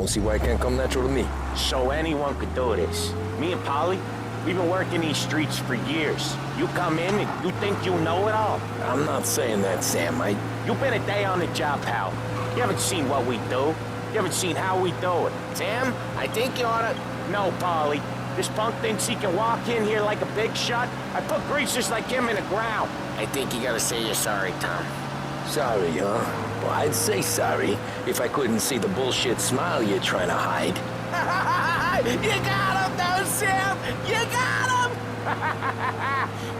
Don't see why it can't come natural to me. So anyone could do this. Me and Polly, we've been working these streets for years. You come in and you think you know it all. I'm not saying that, Sam. You've been a day on the job, pal. You haven't seen what we do. You haven't seen how we do it. Sam, I think you oughta... No, Polly. This punk thinks he can walk in here like a big shot. I put greasers like him in the ground. I think you gotta say you're sorry, Tom. Sorry, huh? Well, I'd say sorry if I couldn't see the bullshit smile you're trying to hide. You got him, though, Sam! You got him!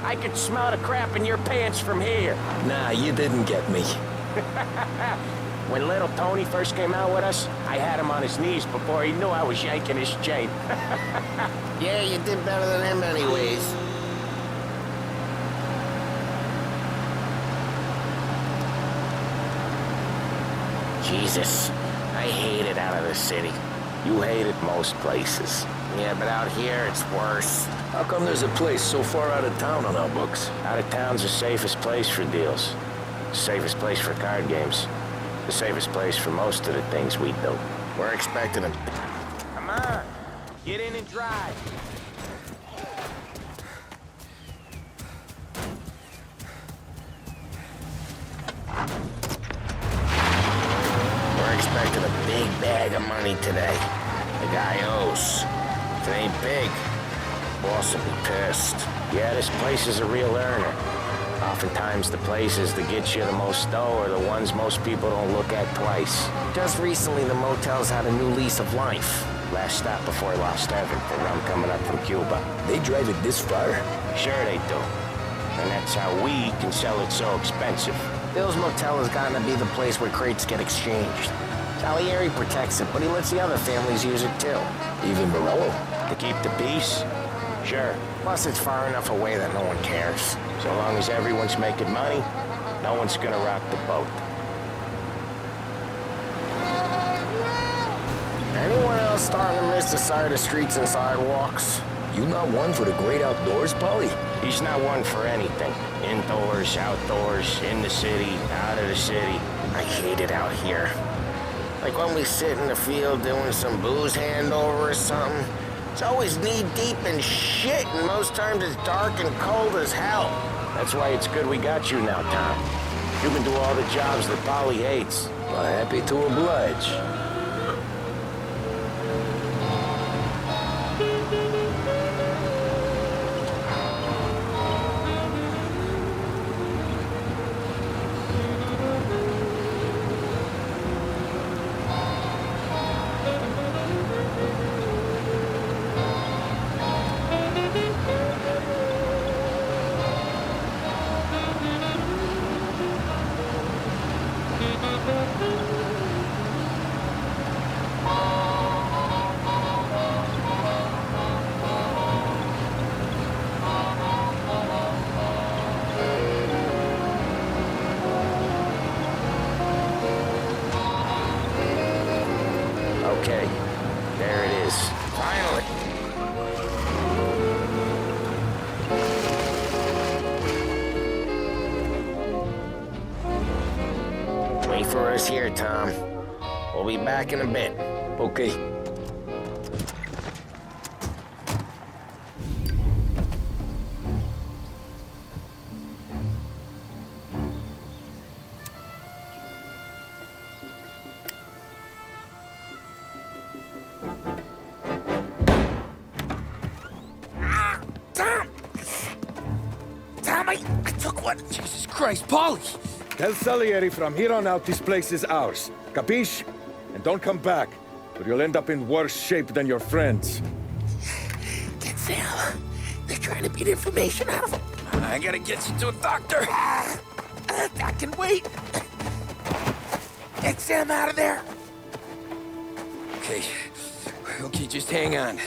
I could smell the crap in your pants from here. Nah, you didn't get me. When little Tony first came out with us, I had him on his knees before he knew I was yanking his chain. Yeah, you did better than him anyways. Jesus, I hate it out of the city. You hate it most places. Yeah, but out here it's worse. How come there's a place so far out of town on our books? Out of town's the safest place for deals. Safest place for card games. The safest place for most of the things we do. We're expecting him. Come on, get in and drive. We're expecting a big bag of money today. The guy owes. If it ain't big, boss will be pissed. Yeah, this place is a real earner. Oftentimes the places that get you the most dough are the ones most people don't look at twice. Just recently, the motel's had a new lease of life. Last stop before Lost everything. I'm coming up from Cuba. They drive it this far? Sure they do. And that's how we can sell it so expensive. Bill's Motel has gotten to be the place where crates get exchanged. Salieri protects it, but he lets the other families use it too. Even Morello? To keep the peace? Sure. Plus, it's far enough away that no one cares. So long as everyone's making money, no one's gonna rock the boat. Anyone else starting to miss the side of streets and sidewalks? You not one for the great outdoors, Polly? He's not one for anything. Indoors, outdoors, in the city, out of the city. I hate it out here. Like when we sit in the field doing some booze handover or something. It's always knee-deep in shit, and most times it's dark and cold as hell. That's why it's good we got you now, Tom. You can do all the jobs that Polly hates. Well, happy to oblige. Okay, there it is. Finally. Wait for us here, Tom. We'll be back in a bit. Okay. I took one. Jesus Christ, Polly! Tell Salieri from here on out this place is ours. Capiche? And don't come back, or you'll end up in worse shape than your friends. Get Sal. They're trying to beat information out of him. I gotta get you to a doctor. I can wait. Get Sam out of there. Okay. Okay, just hang on.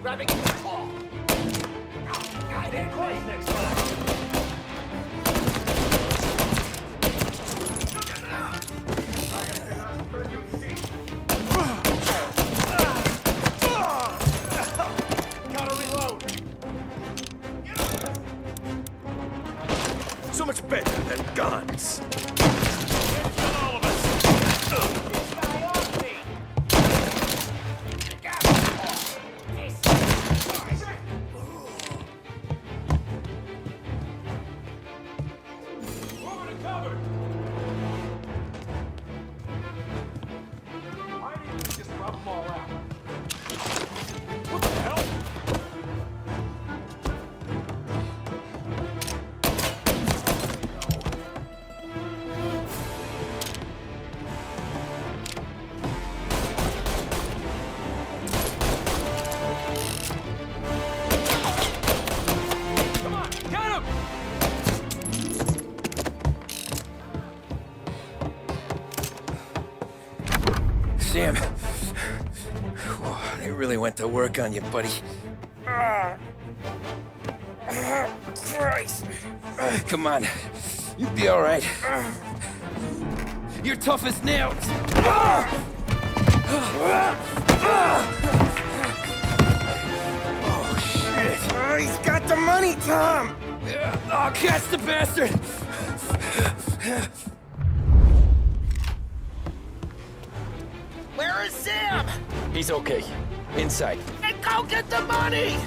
Grabbing. Oh. God, in close next time. Gotta reload. So much better than guns. Kill all of us. This guy off me. Over to cover. Why didn't you just rub them all out? What the hell? Come on, get him! Sam. Whoa, they really went to work on you, buddy. Christ. Come on. You'll be all right. You're tough as nails. Oh, shit. Oh, he's got the money, Tom! Oh, catch the bastard! Where is Sam? He's okay. Inside. And go get the money!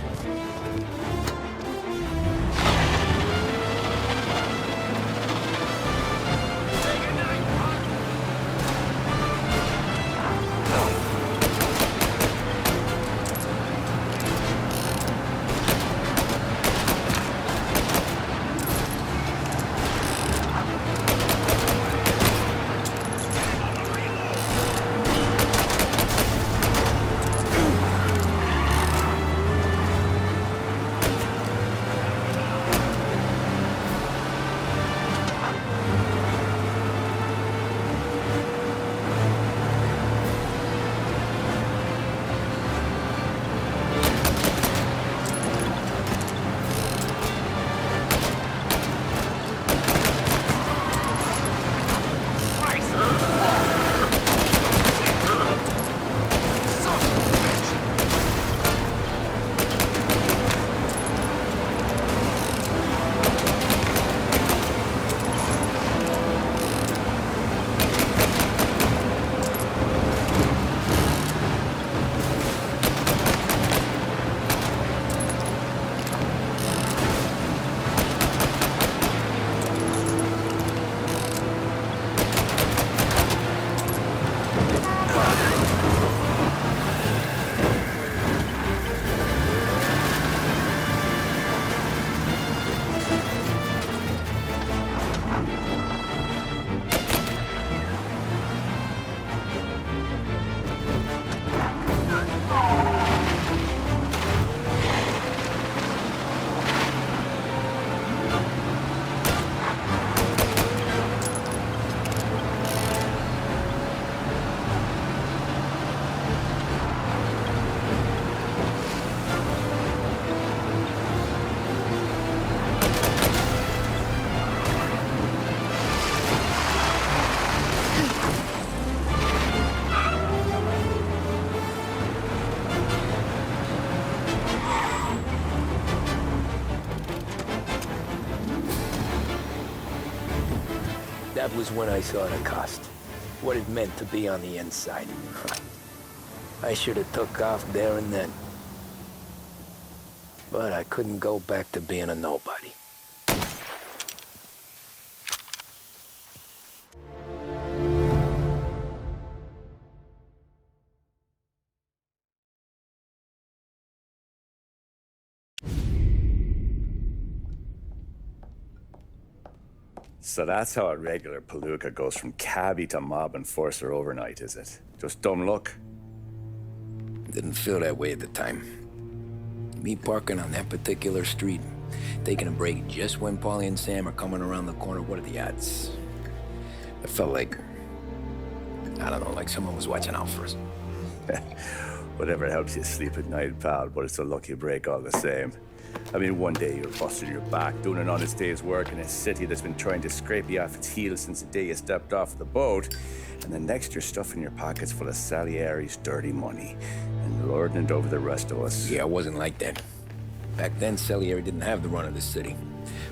That was when I saw the cost. What it meant to be on the inside. I should have took off there and then. But I couldn't go back to being a nobody. So that's how a regular palooka goes from cabbie to mob enforcer overnight, is it? Just dumb luck? Didn't feel that way at the time. Me parking on that particular street, taking a break just when Paulie and Sam are coming around the corner, what are the odds? It felt like, I don't know, like someone was watching out for us. Whatever helps you sleep at night, pal, but it's a lucky break all the same. I mean, one day you're busting your back, doing an honest day's work in a city that's been trying to scrape you off its heels since the day you stepped off the boat, and the next you're stuffing your pockets full of Salieri's dirty money and lording it over the rest of us. Yeah, it wasn't like that. Back then, Salieri didn't have the run of the city.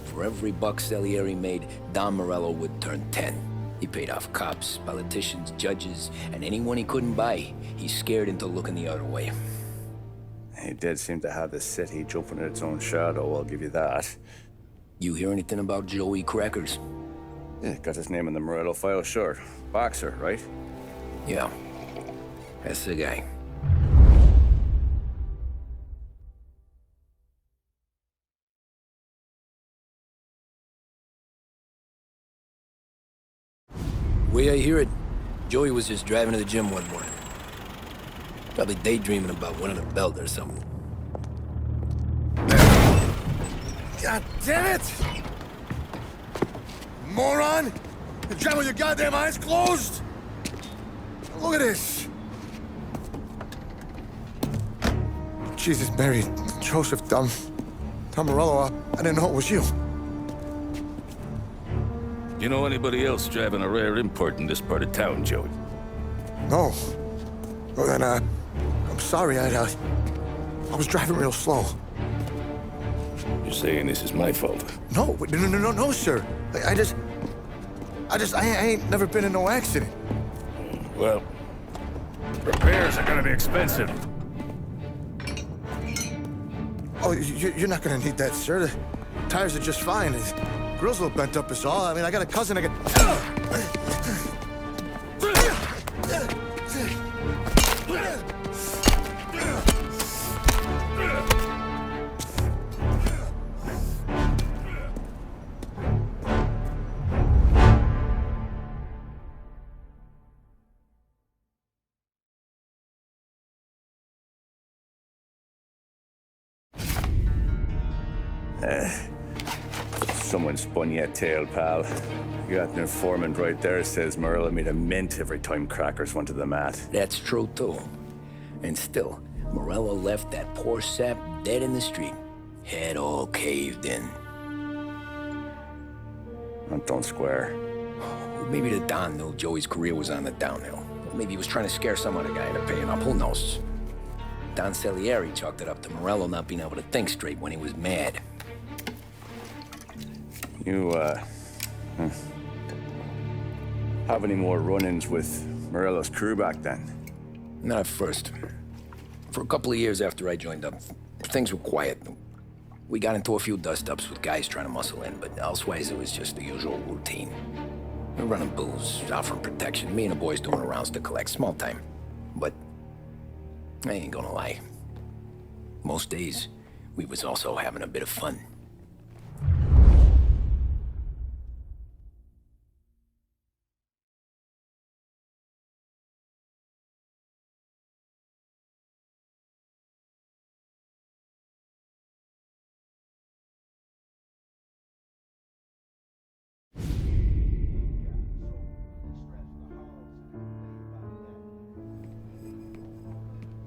For every buck Salieri made, Don Morello would turn 10. He paid off cops, politicians, judges, and anyone he couldn't buy, he scared into looking the other way. He did seem to have the city jumping at its own shadow, I'll give you that. You hear anything about Joey Crackers? Yeah, got his name in the Morello file, sure. Boxer, right? Yeah, that's the guy. Way I hear it, Joey was just driving to the gym one morning. Probably daydreaming about winning a belt or something. God damn it! Moron! You're driving with your goddamn eyes closed! Look at this! Jesus, Mary, Joseph, Tom Morello, I didn't know it was you. You know anybody else driving a rare import in this part of town, Joey? No. Well, then, I'm sorry, I was driving real slow. You're saying this is my fault? No, sir. I ain't never been in no accident. Well, repairs are gonna be expensive. Oh, you're not gonna need that, sir. The tires are just fine. The grill's a little bent up is all. I mean, I got a cousin I can... Someone spun you a tail, pal. You got an informant right there says Morello made a mint every time Crackers went to the mat. That's true, too. And still, Morello left that poor sap dead in the street. Head all caved in. Don't square. Maybe the Don knew Joey's career was on the downhill. Maybe he was trying to scare some other guy into paying up. Who knows? Don Salieri chalked it up to Morello not being able to think straight when he was mad. You, have any more run-ins with Morello's crew back then? Not at first. For a couple of years after I joined up, things were quiet. We got into a few dust-ups with guys trying to muscle in, but elsewise it was just the usual routine. We're running booze, offering protection, me and the boys doing the rounds to collect, small time. But I ain't gonna lie. Most days, we was also having a bit of fun.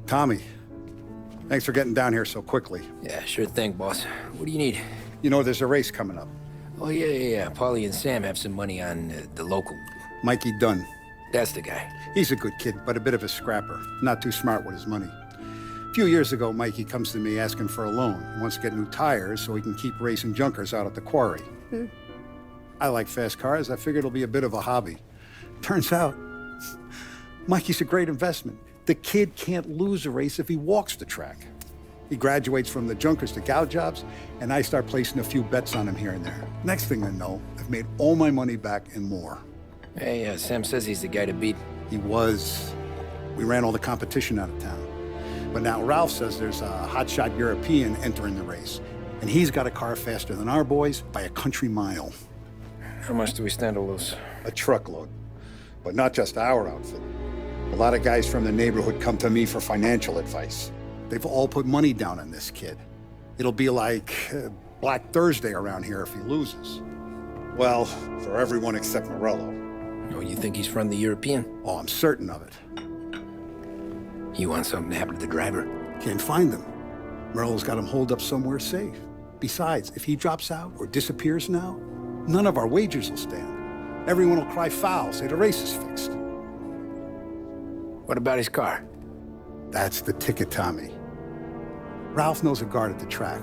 Tommy, thanks for getting down here so quickly. Yeah, sure thing, boss. What do you need? You know there's a race coming up. Oh, yeah. Paulie and Sam have some money on the local. Mikey Dunn. That's the guy. He's a good kid, but a bit of a scrapper. Not too smart with his money. A few years ago, Mikey comes to me asking for a loan. He wants to get new tires so he can keep racing junkers out at the quarry. I like fast cars. I figured it'll be a bit of a hobby. Turns out, Mikey's a great investment. The kid can't lose a race if he walks the track. He graduates from the junkers to gal jobs, and I start placing a few bets on him here and there. Next thing I know, I've made all my money back and more. Hey, Sam says he's the guy to beat. He was. We ran all the competition out of town. But now Ralph says there's a hotshot European entering the race, and he's got a car faster than our boys by a country mile. How much do we stand to lose? A truckload. But not just our outfit. A lot of guys from the neighborhood come to me for financial advice. They've all put money down on this kid. It'll be like Black Thursday around here if he loses. Well, for everyone except Morello. Oh, you think he's from the European? Oh, I'm certain of it. You want something to happen to the driver? Can't find them. Merle's got him holed up somewhere safe. Besides, if he drops out or disappears now, none of our wagers will stand. Everyone will cry foul, say the race is fixed. What about his car? That's the ticket, Tommy. Ralph knows a guard at the track.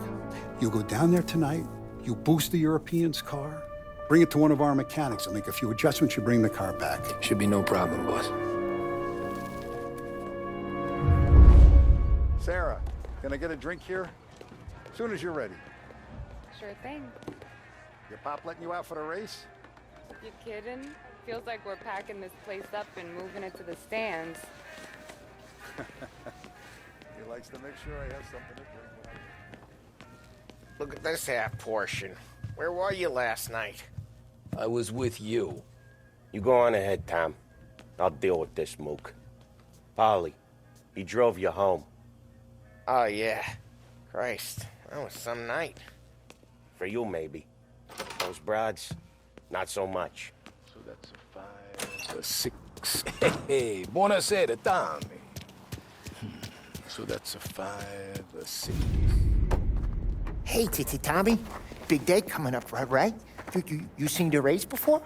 You go down there tonight, you boost the European's car, bring it to one of our mechanics, and make a few adjustments, you bring the car back. Should be no problem, boss. Sarah, can I get a drink here? As soon as you're ready. Sure thing. Your pop letting you out for the race? You kidding? Feels like we're packing this place up and moving it to the stands. He likes to make sure I have something to drink. Look at this half portion. Where were you last night? I was with you. You go on ahead, Tom. I'll deal with this mook. Polly, he drove you home. Oh, yeah. Christ, that was some night. For you, maybe. Those broads, not so much. So that's a 5, a 6. Hey, buonasera, Tommy. So that's a 5, a 6. Hey, Tommy. Big day coming up, right? You seen the race before?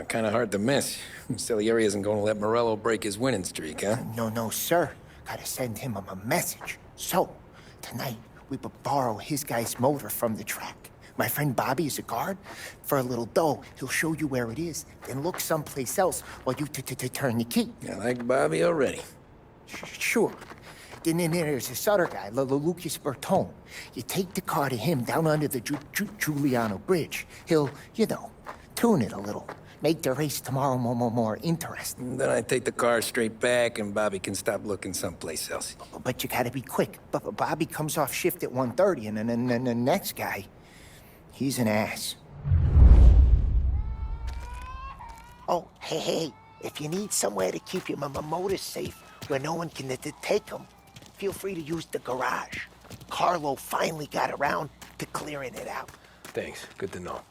Kind of hard to miss. Salieri isn't going to let Morello break his winning streak, huh? No, sir. Gotta send him a message. So, tonight, we borrow his guy's motor from the track. My friend Bobby is a guard. For a little dough, he'll show you where it is, then look someplace else while you turn the key. I like Bobby already. Sure. Then there's this other guy, Lucas Bertone. You take the car to him down under the Giuliano Bridge. He'll, tune it a little. Make the race tomorrow more interesting. Then I take the car straight back and Bobby can stop looking someplace else. But you gotta be quick. Bobby comes off shift at 1:30, and then the next guy, he's an ass. Oh, hey, if you need somewhere to keep your motor safe where no one can take them, feel free to use the garage. Carlo finally got around to clearing it out. Thanks. Good to know.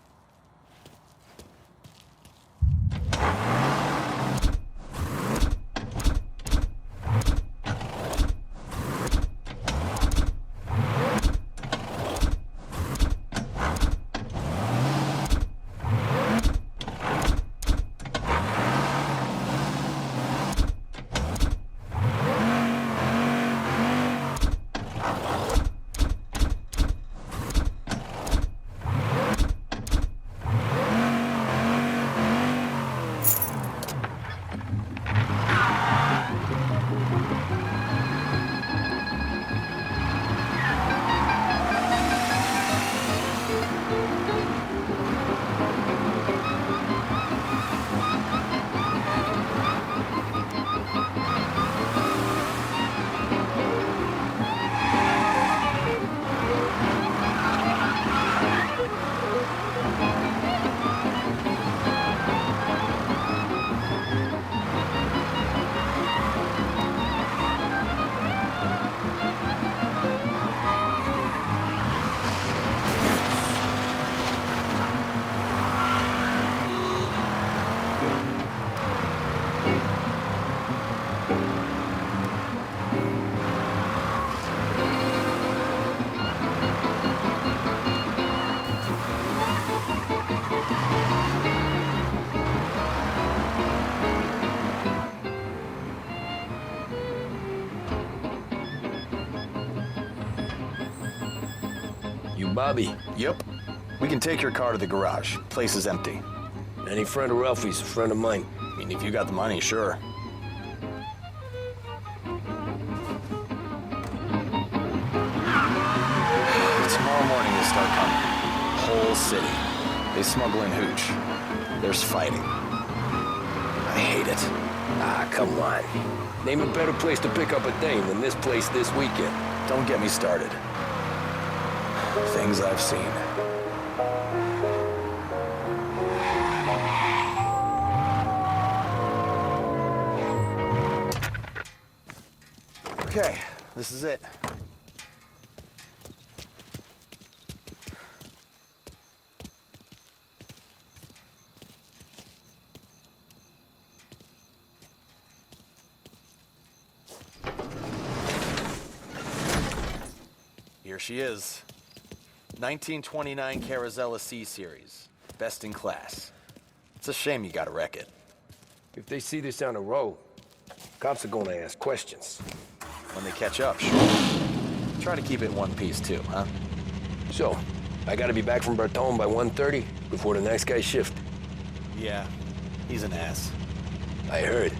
You Bobby? Yep. We can take your car to the garage. Place is empty. Any friend of Ralphie's a friend of mine. I mean, if you got the money, sure. Tomorrow morning they start coming. Whole city. They smuggle in hooch. There's fighting. I hate it. Ah, come on. Name a better place to pick up a dame than this place this weekend. Don't get me started. Things I've seen. Okay, this is it. Here she is. 1929 Carazella C-Series. Best in class. It's a shame you gotta wreck it. If they see this on the road, cops are gonna ask questions. When they catch up, sure. Try to keep it in one piece too, huh? So, I gotta be back from Bertone by 1:30 before the next guy's shift. Yeah, he's an ass. I heard.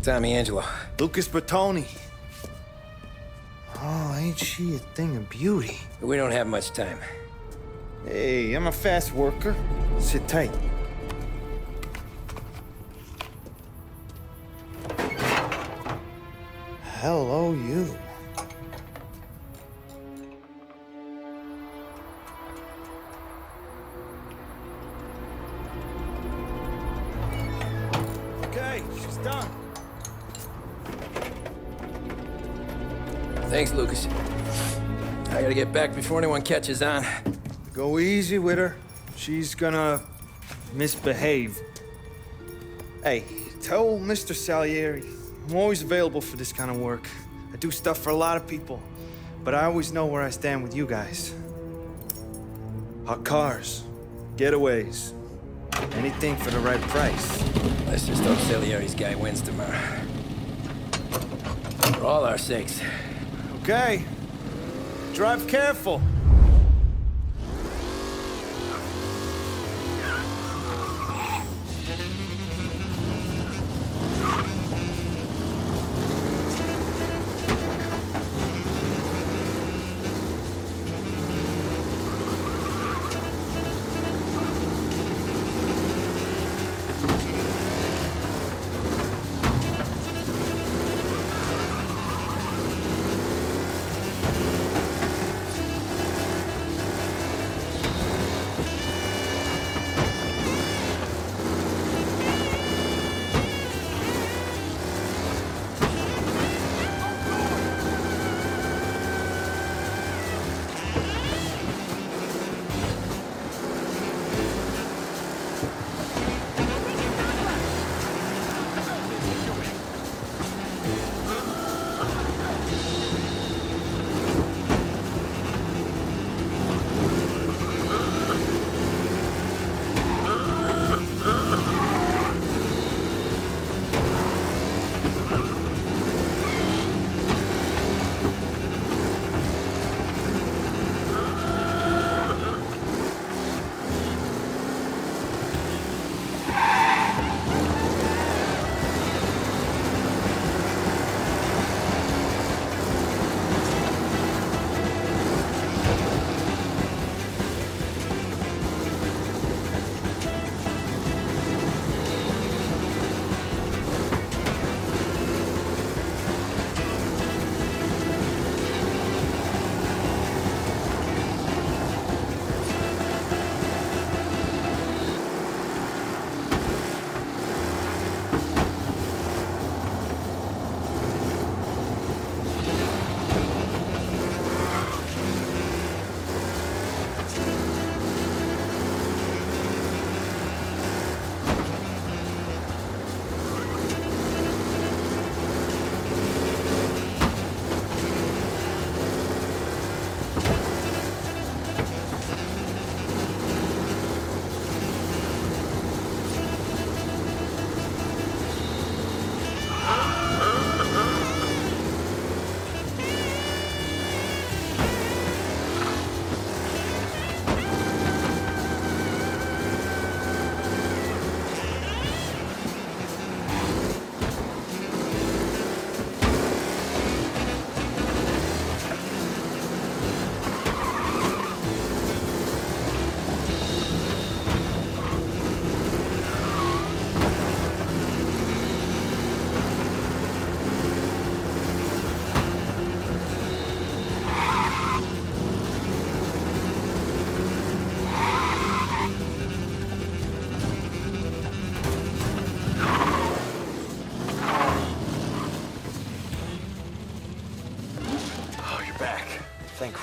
Tommy Angelo. Lucas Bertoni. Oh, ain't she a thing of beauty? We don't have much time. Hey, I'm a fast worker. Sit tight. Hello, you. Okay, she's done. Thanks, Lucas. I gotta get back before anyone catches on. Go easy with her. She's gonna misbehave. Hey, tell Mr. Salieri I'm always available for this kind of work. I do stuff for a lot of people, but I always know where I stand with you guys. Hot cars, getaways, anything for the right price. Let's just hope Salieri's guy wins tomorrow. For all our sakes. Okay. Drive careful.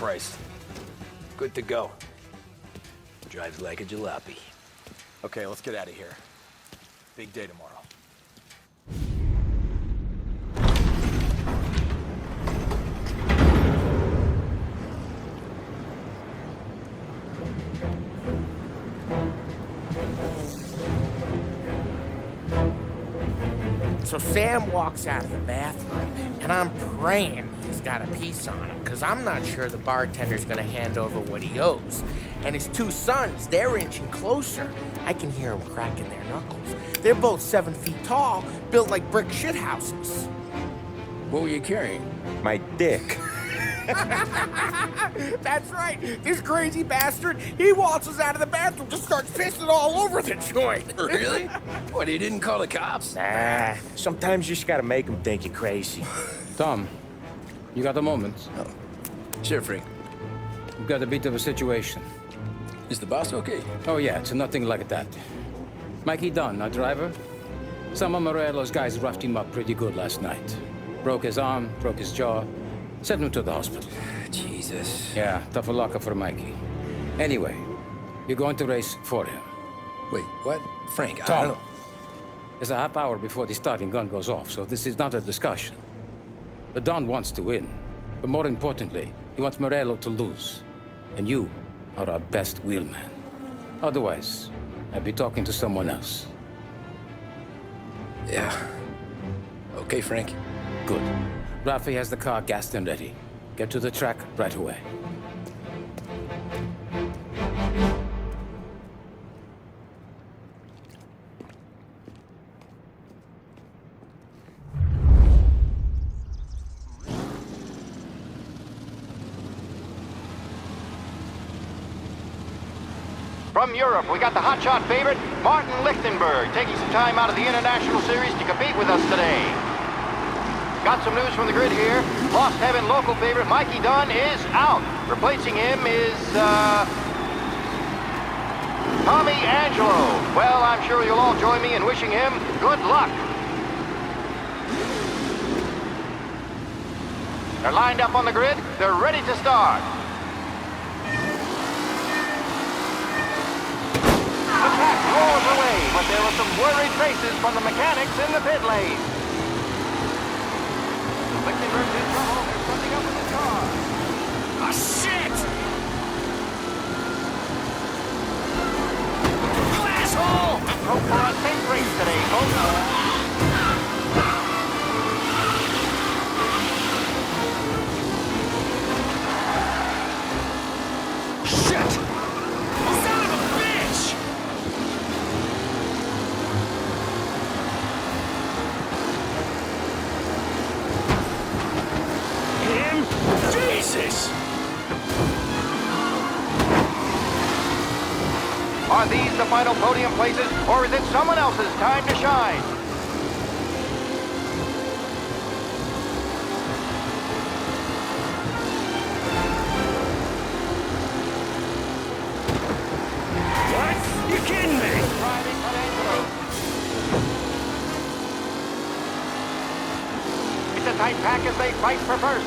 Christ. Good to go. Drives like a jalopy. Okay, let's get out of here. Big day tomorrow. So Sam walks out of the bathroom, and I'm praying he's got a piece on him, because I'm not sure the bartender's gonna hand over what he owes. And his two sons, they're inching closer. I can hear them cracking their knuckles. They're both 7 feet tall, built like brick shithouses. What were you carrying? My dick. That's right. This crazy bastard, he waltzes out of the bathroom, just starts pissing all over the joint. Really? What, he didn't call the cops? Nah, sometimes you just gotta make them think you're crazy. Tom, you got a moment? Oh. Sure, Frank. We've got a bit of a situation. Is the boss okay? Oh yeah, it's nothing like that. Mikey Dunn, our driver. Some of Morello's guys roughed him up pretty good last night. Broke his arm, broke his jaw. Sent him to the hospital. Jesus. Yeah, tough a locker for Mikey. Anyway, you're going to race for him. Wait, what? Frank, I Tom, don't... there's a half hour before the starting gun goes off, so this is not a discussion. The Don wants to win, but more importantly, he wants Morello to lose. And you are our best wheelman. Otherwise, I'd be talking to someone else. Yeah. Okay, Frank. Good. Rafi has the car gassed and ready. Get to the track right away. From Europe, we got the hotshot favorite, Martin Lichtenberg, taking some time out of the International Series to compete with us today. Got some news from the grid here. Lost Heaven local favorite Mikey Dunn is out. Replacing him is, Tommy Angelo. Well, I'm sure you'll all join me in wishing him good luck. They're lined up on the grid. They're ready to start. The track roars away, but there were some worried faces from the mechanics in the pit lane. Lichtenberg's in trouble. There's something up with his car. Oh, shit! You asshole! Hope for a safe race today, folks. Shit! You son of a bitch! Him? Jesus! Are these the final podium places, or is it someone else's time to shine? What? You kidding me? Driving from Angelo. It's a tight pack as they fight for first.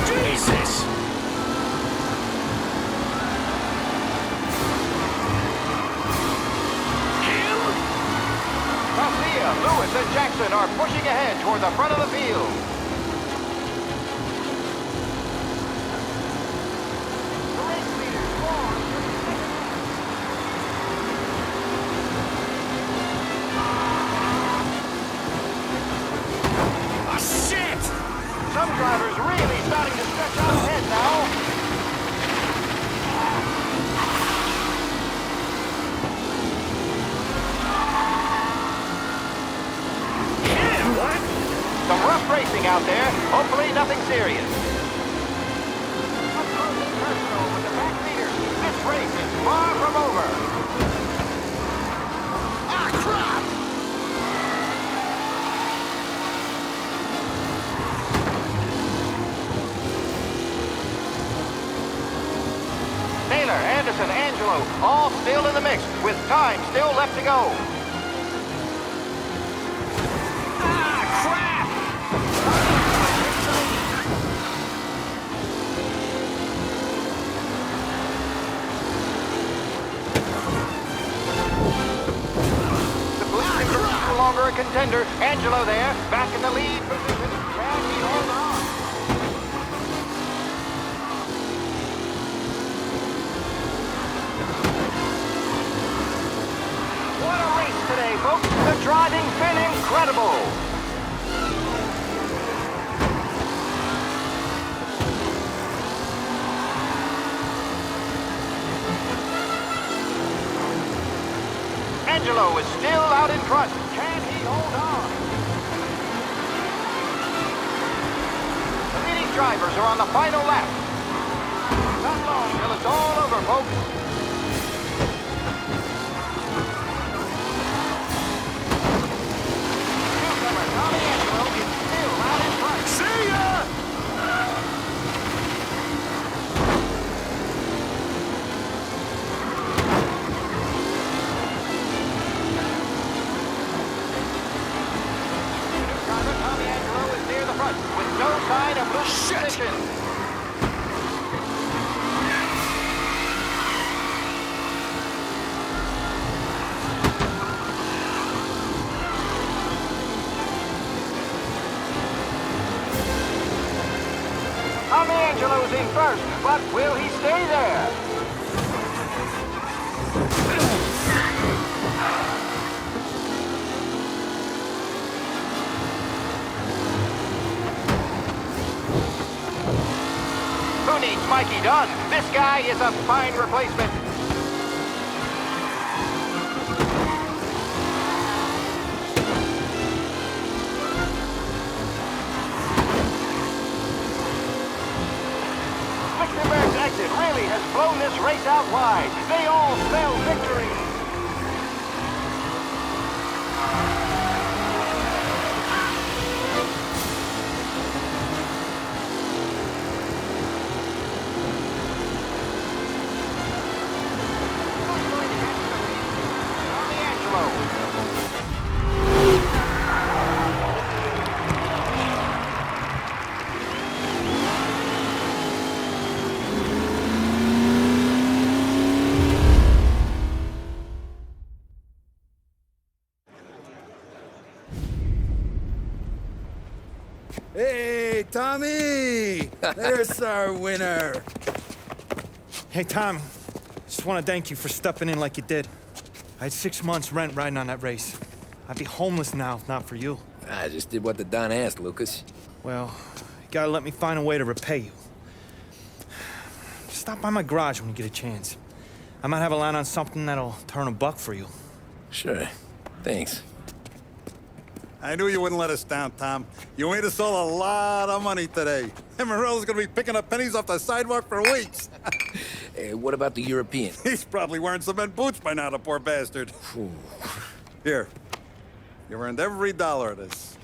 Jesus! Mafia, Lewis, and Jackson are pushing ahead toward the front of the field. The race leaders form. Oh, shit! Some drivers really starting to stretch out ahead now. Him? What? Some rough racing out there. Hopefully nothing serious. Up close and personal with the back leaders. This race is far from over. Ah, crap! Lucas and Angelo, all still in the mix, with time still left to go. No longer a contender. Angelo there, back in the lead position. Can he hold on? What a race today, folks. The driving's been incredible. Angelo is still out in front. Can he hold on? The leading drivers are on the final lap. Not long till it's all over, folks. Newcomer Tommy Angelo is still out in front. See ya! With no sign of losing position. Tommy Angelo's in first, but will he stay there? Who needs Mikey Dunn? This guy is a fine replacement. Lichtenberg's exit really has blown this race out wide. They all spell victory. Hey, Tommy! There's our winner. Hey, Tommy. Just want to thank you for stepping in like you did. I had 6 months rent riding on that race. I'd be homeless now if not for you. I just did what the Don asked, Lucas. Well, you gotta let me find a way to repay you. Stop by my garage when you get a chance. I might have a line on something that'll turn $1 for you. Sure. Thanks. I knew you wouldn't let us down, Tom. You made us all a lot of money today. And Morello's gonna be picking up pennies off the sidewalk for weeks. Hey, what about the European? He's probably wearing cement boots by now, the poor bastard. Here. You've earned every dollar of this.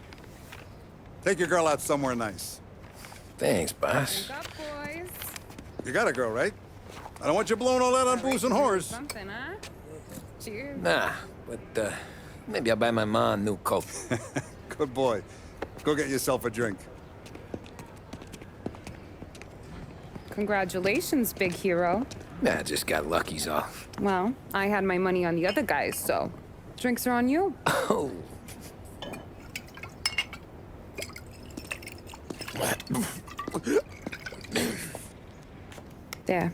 Take your girl out somewhere nice. Thanch, boss. Wake up, boys. You got a girl, right? I don't want you blowing all that on booze and whores. Something, huh? Cheers. Nah, but, maybe I'll buy my mom a new coat. Good boy. Go get yourself a drink. Congratulations, big hero. Nah, just got lucky's all. Well, I had my money on the other guys, so drinks are on you. Oh. There.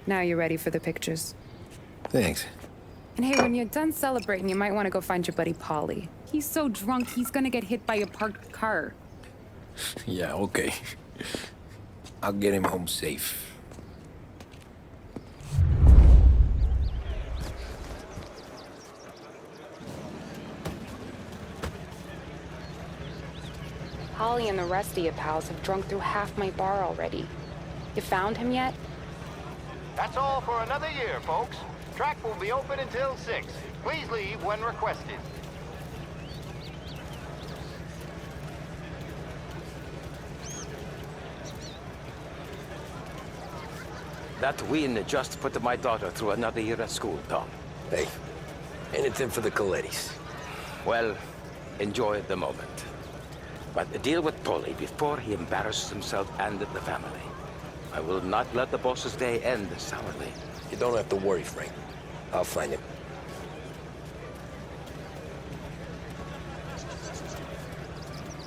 Now you're ready for the pictures. Thanks. And hey, when you're done celebrating, you might want to go find your buddy Paulie. He's so drunk, he's gonna get hit by a parked car. Yeah, okay. I'll get him home safe. Holly and the rest of your pals have drunk through half my bar already. You found him yet? That's all for another year, folks. Track will be open until 6. Please leave when requested. That win just put my daughter through another year at school, Tom. Hey, anything for the Colettis. Well, enjoy the moment. But deal with Polly before he embarrasses himself and the family. I will not let the boss's day end sourly. You don't have to worry, Frank. I'll find him.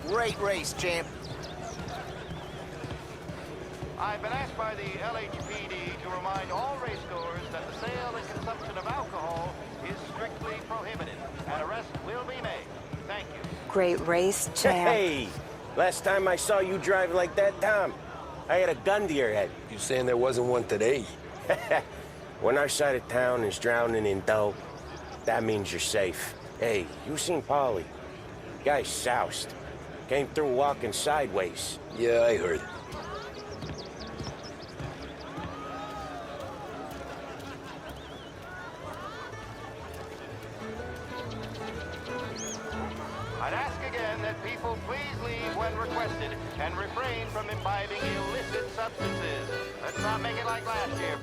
Great race, champ. I've been asked by the LHPD to remind all racegoers that the sale and consumption of alcohol is strictly prohibited. An arrest will be made. Thank you. Great race, champ. Hey! Last time I saw you drive like that, Tom, I had a gun to your head. You saying there wasn't one today? When our side of town is drowning in dough, that means you're safe. Hey, you seen Polly? Guy's soused. Came through walking sideways. Yeah, I heard. I'd ask again that people please leave when requested and refrain from imbibing illicit substances. Let's not make it like last year.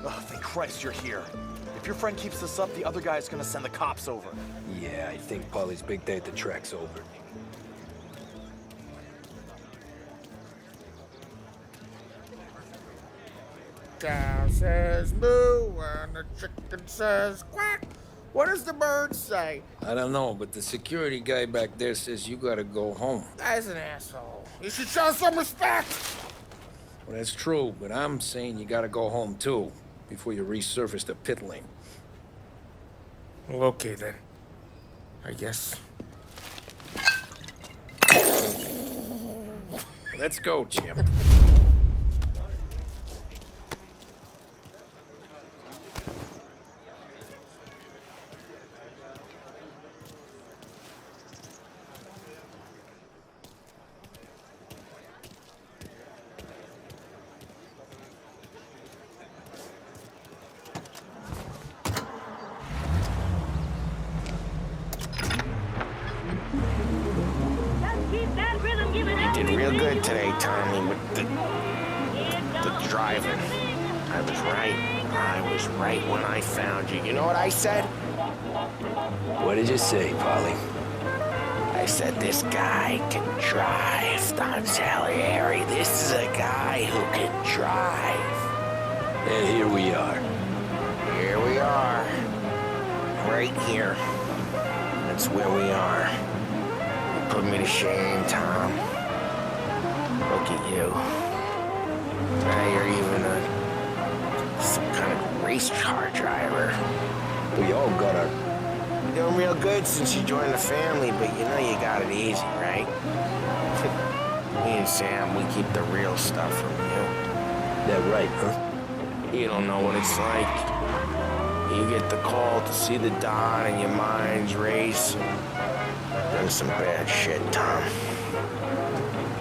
Oh, thank Christ you're here. If your friend keeps this up, the other guy's gonna send the cops over. Yeah, I think Polly's big day at the track's over. Cow says moo and the chicken says quack. What does the bird say? I don't know, but the security guy back there says you gotta go home. Guy's an asshole. You should show some respect. Well, that's true, but I'm saying you gotta go home too, before you resurface the pit lane. Well, okay then. I guess. Let's go, champ. You did real good today, Tommy, with the driving. I was right. I was right when I found you. You know what I said? What did you say, Polly? I said, this guy can drive, Don Salieri. This is a guy who can drive. And here we are. Here we are. Right here. That's where we are. You put me to shame, Tom. Look at you. Now you're even some kind of race car driver. We all got our... You're doing real good since you joined the family, but you know you got it easy, right? Me and Sam, we keep the real stuff from you. That right, huh? You don't know what it's like. You get the call to see the Don and your mind's race. Done some bad shit, Tom.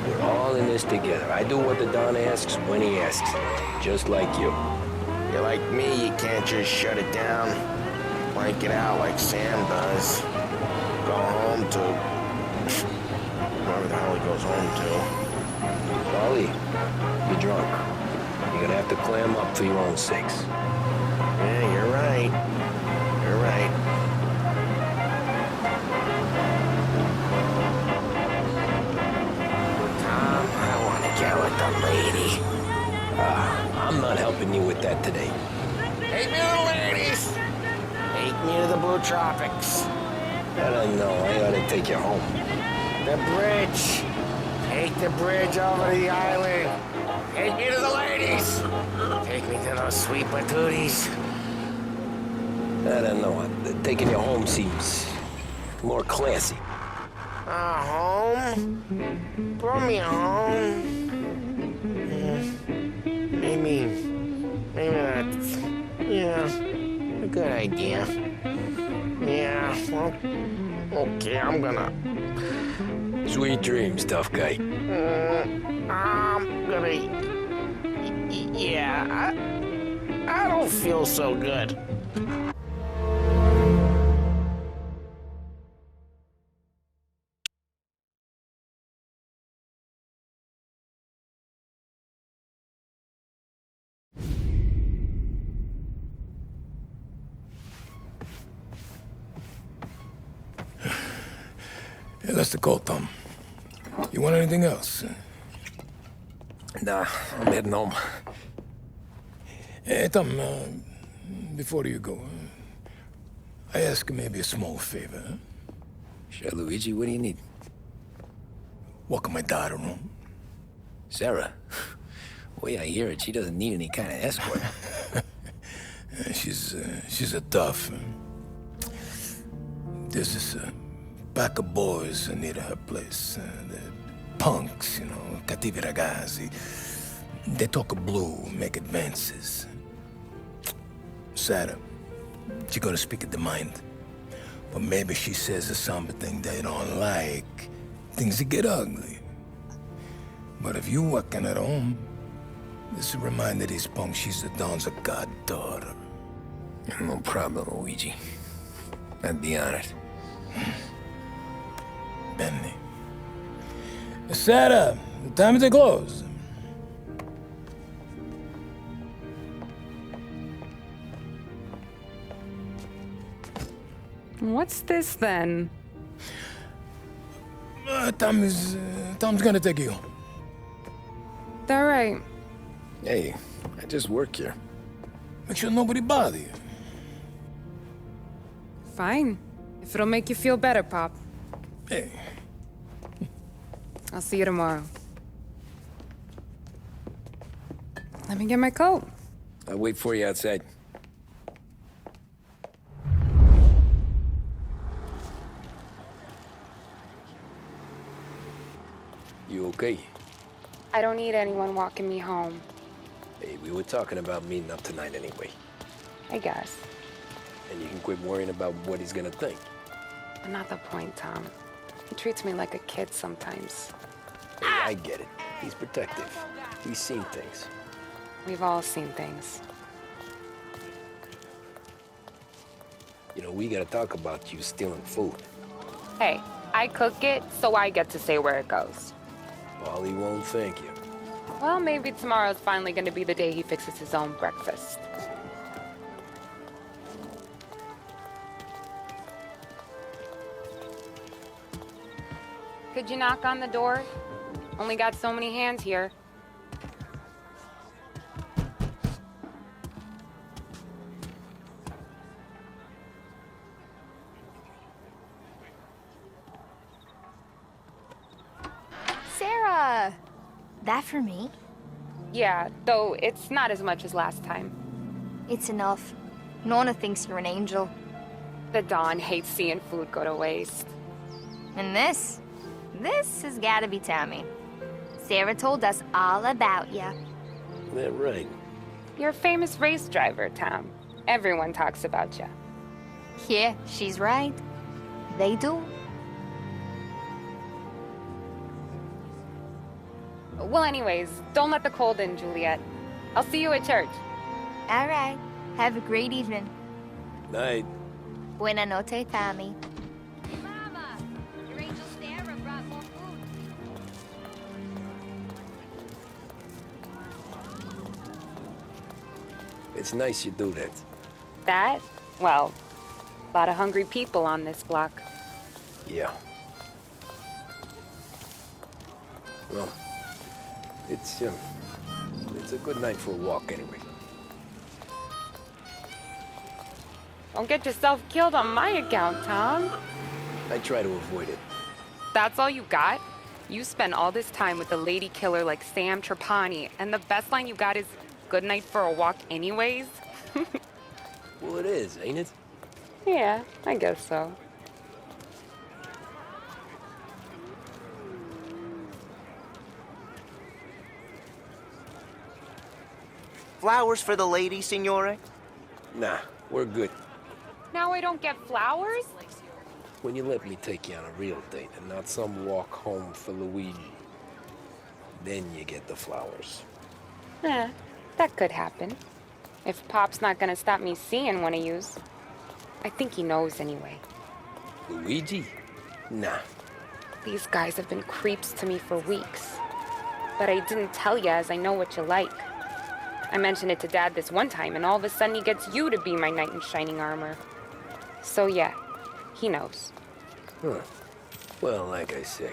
We're all in this together. I do what the Don asks when he asks. Just like you. You're like me, you can't just shut it down. Blank it out like Sam does. Go home to... wherever the hell he goes home to. Polly, you're drunk. You're gonna have to clam up for your own sakes. Yeah, you're right. You're right. Tom, I want to get with the lady. I'm not helping you with that today. Take me to the ladies. Take me to the Blue Tropics. I don't know. I ought to take you home. The bridge. Take the bridge over the island. Take me to the ladies. Take me to those sweet patooties. I don't know. Taking you home seems more classy. Home? Brought me home. Maybe that's, a good idea. Yeah, well, okay, I'm gonna... Sweet dreams, tough guy. I'm gonna... Yeah, I don't feel so good. Hey, that's the call, Tom. You want anything else? Nah, I'm heading home. Hey, Tom, before you go, I ask maybe a small favor. Huh? Sure, Luigi, what do you need? Walk my daughter home. Sarah? Way I hear it, she doesn't need any kind of escort. She's a tough. There's this pack of boys near her place. The punks, you know, cattivi ragazzi. They talk blue, make advances. Sarah, she gonna speak at the mind. But maybe she says something they don't like. Things get ugly. But if you walking at home, this will remind these punks she's the Don's goddaughter. No problem, Luigi. I'd be honored. Benny. Sarah, time to close. What's this then? Tom's gonna take you home. All right. Hey, I just work here. Make sure nobody bother you. Fine. If it'll make you feel better, Pop. Hey. I'll see you tomorrow. Let me get my coat. I'll wait for you outside. You okay? I don't need anyone walking me home. Hey, we were talking about meeting up tonight anyway. I guess. And you can quit worrying about what he's gonna think. Not the point, Tom. He treats me like a kid sometimes. Hey, I get it. He's protective. He's seen things. We've all seen things. You know, we gotta talk about you stealing food. Hey, I cook it, so I get to say where it goes. Paulie won't thank you. Well, maybe tomorrow's finally gonna be the day he fixes his own breakfast. Could you knock on the door? Only got so many hands here. Sarah! That for me? Yeah, though it's not as much as last time. It's enough. Nona thinks you're an angel. The Don hates seeing food go to waste. And this has gotta be Tommy. Sarah told us all about ya. That right. You're a famous race driver, Tom. Everyone talks about you. Yeah, she's right. They do. Well, anyways, don't let the cold in, Juliet. I'll see you at church. All right. Have a great evening. Night. Buena noche, Tommy. Mama, your angel Sarah brought more food. It's nice you do that. That? Well, a lot of hungry people on this block. Yeah. Well, it's a good night for a walk anyway. Don't get yourself killed on my account, Tom. I try to avoid it. That's all you got? You spend all this time with a lady killer like Sam Trapani, and the best line you got is, "Good night for a walk anyways"? Well, it is, ain't it? Yeah, I guess so. Flowers for the lady, signore? Nah, we're good. Now I don't get flowers? When you let me take you on a real date and not some walk home for Luigi, then you get the flowers. Eh, That could happen. If Pop's not gonna stop me seeing one of yous. I think he knows anyway. Luigi? Nah. These guys have been creeps to me for weeks. But I didn't tell ya as I know what you like. I mentioned it to Dad this one time, and all of a sudden he gets you to be my knight in shining armor. So yeah, he knows. Huh. Well, like I say,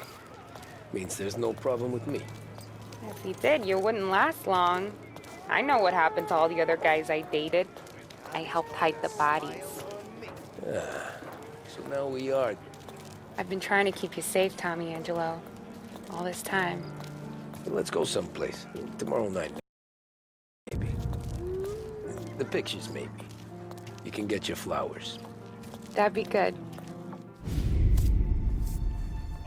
means there's no problem with me. If he did, you wouldn't last long. I know what happened to all the other guys I dated. I helped hide the bodies. So now we are. I've been trying to keep you safe, Tommy Angelo. All this time. Let's go someplace. Tomorrow night, maybe. The pictures, maybe. You can get your flowers. That'd be good.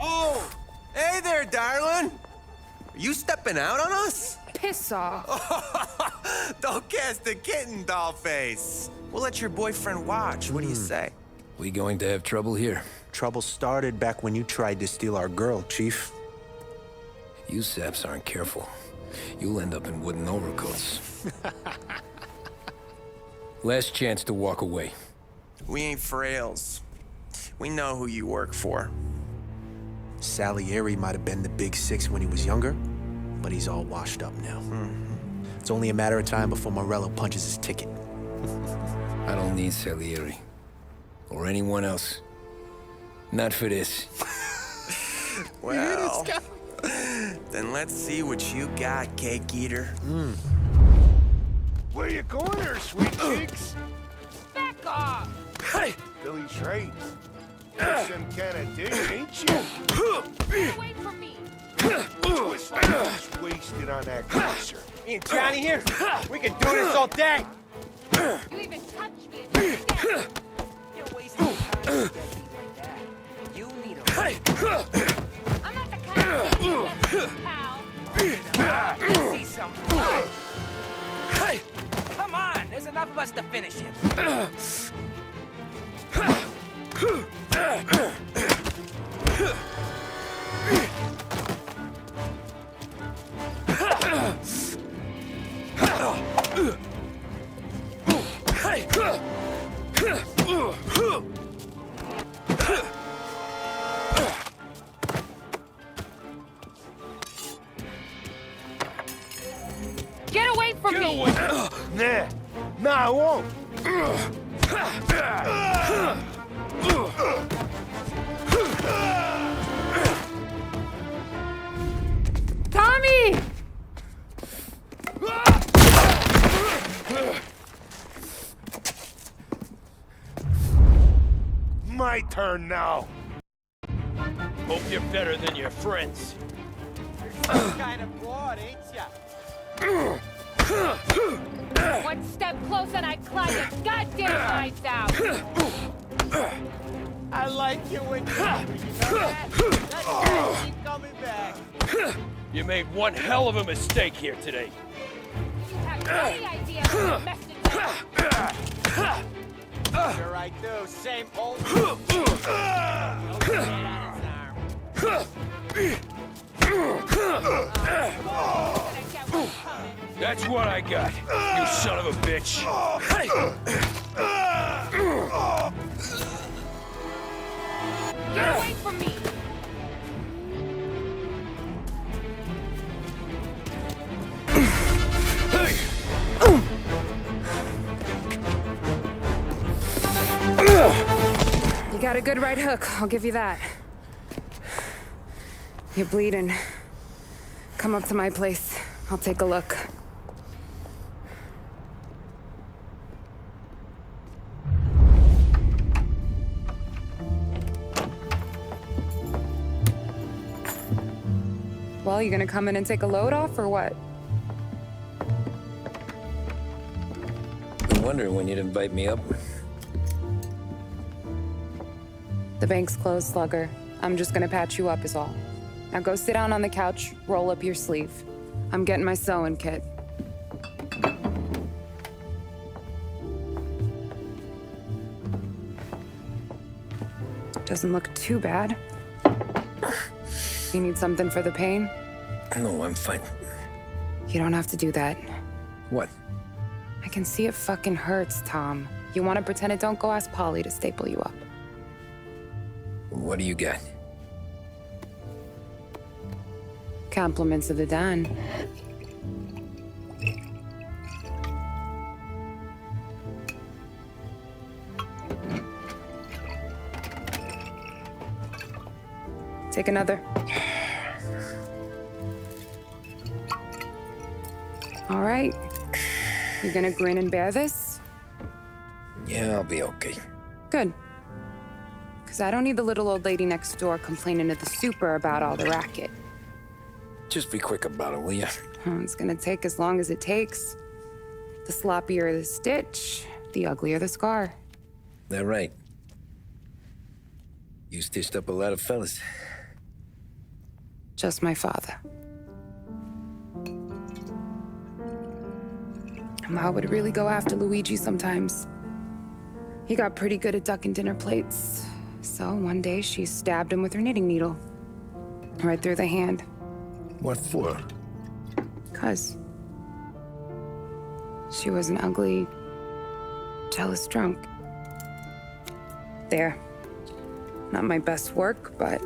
Oh! Hey there, darling! Are you stepping out on us? Piss off. Don't cast the kitten, dollface. We'll let your boyfriend watch. What do you say? We going to have trouble here? Trouble started back when you tried to steal our girl, Chief. You saps aren't careful. You'll end up in wooden overcoats. Last chance to walk away. We ain't frails. We know who you work for. Salieri might have been the big six when he was younger, but he's all washed up now. It's only a matter of time before Morello punches his ticket. I don't need Salieri. Or anyone else. Not for this. Well, then let's see what you got, cake eater. Where you going there, sweet cheeks? Back off! Hey! Billy Trades. You're some kind of dude, ain't you? Get away from me! What's just wasted on that closer? Me and Johnny here, we can do this all day. You even touch me and you're dead. You're wasting time like that. You need a I'm not the kind of kid, pal. see something. Hey! Come on, there's enough of us to finish him. Get away from me! Nah, I won't. Tommy! My turn now. Hope you're better than your friends. You're some kind of broad, ain't ya? One step closer and I climb your goddamn knives out! I like you when you know that? That's why I keep coming back. You made one hell of a mistake here today. You have any idea what messed it up? Sure I do. Same old. No dead on his arm. That's what I got, you son of a bitch. Get away from me! You got a good right hook, I'll give you that. You're bleeding. Come up to my place. I'll take a look. Well, you gonna come in and take a load off, or what? Been wondering when you'd invite me up. The bank's closed, Slugger. I'm just gonna patch you up is all. Now go sit down on the couch, roll up your sleeve. I'm getting my sewing kit. Doesn't look too bad. You need something for the pain? No, I'm fine. You don't have to do that. What? I can see it fucking hurts, Tom. You want to pretend it don't? Go ask Polly to staple you up. What do you got? Compliments of the Don. Take another. All right. You gonna grin and bear this? Yeah, I'll be okay. Good. Because I don't need the little old lady next door complaining to the super about all the racket. Just be quick about it, will ya? It's gonna take as long as it takes. The sloppier the stitch, the uglier the scar. That right. You stitched up a lot of fellas. Just my father. Ma would really go after Luigi sometimes. He got pretty good at ducking dinner plates. So one day she stabbed him with her knitting needle. Right through the hand. What for? 'Cause she was an ugly, jealous drunk. There. Not my best work, but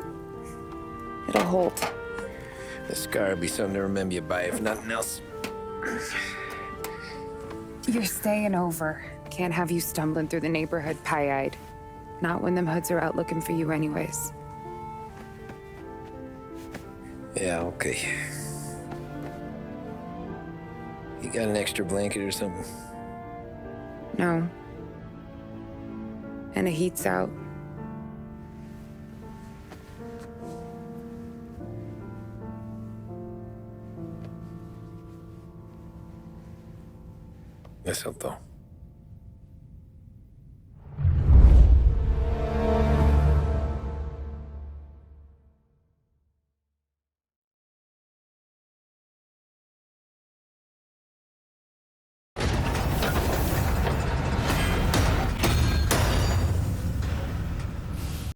it'll hold. The scar will be something to remember you by, if nothing else. You're staying over. Can't have you stumbling through the neighborhood pie-eyed. Not when them hoods are out looking for you anyways. Yeah, okay. You got an extra blanket or something? No. And the heat's out. Eso todo.